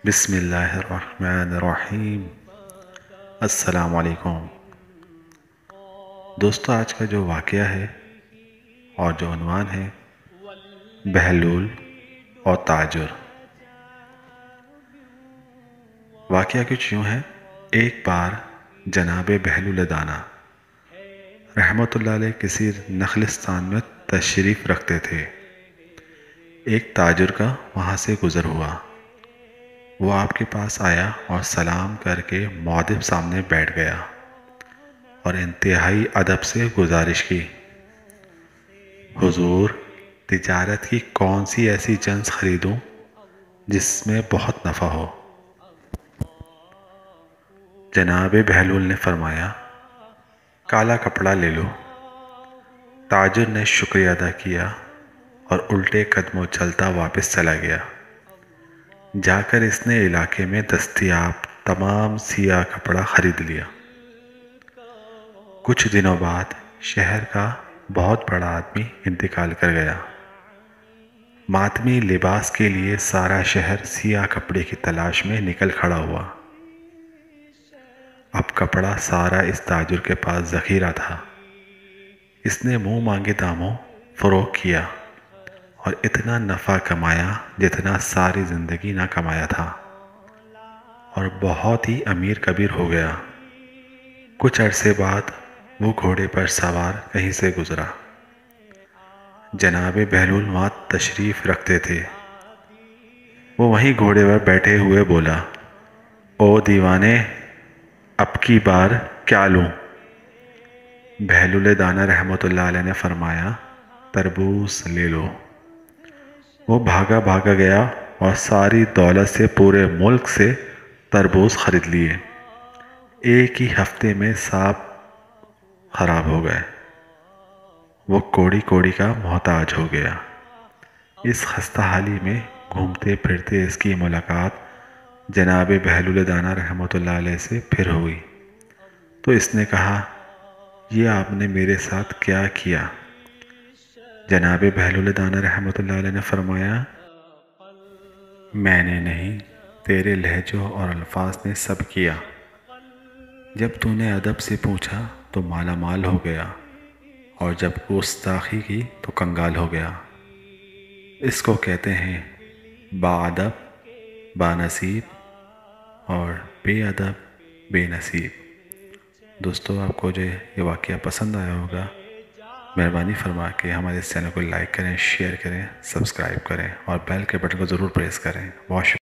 بسم اللہ الرحمن الرحیم۔ السلام علیکم دوستو، آج کا جو واقعہ ہے اور جو عنوان ہے بہلول اور تاجر۔ واقعہ کچھ یوں ہے۔ ایک بار جناب بہلول دانا رحمۃ اللہ علیہ کسی نخلستان میں تشریف رکھتے تھے۔ ایک تاجر کا وہاں سے گزر ہوا۔ وہ آپ کے پاس آیا اور سلام کر کے مؤدب سامنے بیٹھ گیا اور انتہائی ادب سے گزارش کی، حضور تجارت کی کون سی ایسی جنس خریدوں جس میں بہت نفع ہو؟ جناب بہلول نے فرمایا، کالا کپڑا لے لو۔ تاجر نے شکریہ ادا کیا اور الٹے قدموں چلتا واپس چلا گیا۔ جا کر اس نے علاقے میں دستیاب تمام سیاہ کپڑا خرید لیا۔ کچھ دنوں بعد شہر کا بہت بڑا آدمی انتقال کر گیا۔ ماتمی لباس کے لیے سارا شہر سیاہ کپڑے کی تلاش میں نکل کھڑا ہوا۔ اب کپڑا سارا اس تاجر کے پاس ذخیرہ تھا۔ اس نے منہ مانگے داموں فروخت کیا اور اتنا نفع کمایا جتنا ساری زندگی نہ کمایا تھا، اور بہت ہی امیر کبیر ہو گیا۔ کچھ عرصے بعد وہ گھوڑے پر سوار کہیں سے گزرا۔ جناب بہلول وہاں تشریف رکھتے تھے۔ وہ وہیں گھوڑے پر بیٹھے ہوئے بولا، او دیوانے، اب کی بار کیا لوں؟ بہلول دانا رحمۃ اللہ علیہ نے فرمایا، تربوز لے لو۔ وہ بھاگا گیا اور ساری دولت سے پورے ملک سے تربوز خرید لیے۔ ایک ہی ہفتے میں سب خراب ہو گئے۔ وہ کوڑی کوڑی کا محتاج ہو گیا۔ اس خستہ حالی میں گھومتے پھرتے اس کی ملاقات جناب بہلول دانا رحمۃ اللہ علیہ سے پھر ہوئی تو اس نے کہا، یہ آپ نے میرے ساتھ کیا کیا؟ جناب بہلول دانا رحمۃ اللہ علیہ نے فرمایا، میں نے نہیں، تیرے لہجوں اور الفاظ نے سب کیا۔ جب تو نے ادب سے پوچھا تو مالا مال ہو گیا، اور جب گستاخی کی تو کنگال ہو گیا۔ اس کو کہتے ہیں با ادب با نصیب اور بے ادب بے نصیب۔ دوستو، آپ کو جو یہ واقعہ پسند آیا ہوگا، مہربانی فرما کے ہمارے اس چینل کو لائک کریں، شیئر کریں، سبسکرائب کریں اور بیل کے بٹن کو ضرور پریس کریں۔ بہت شکریہ۔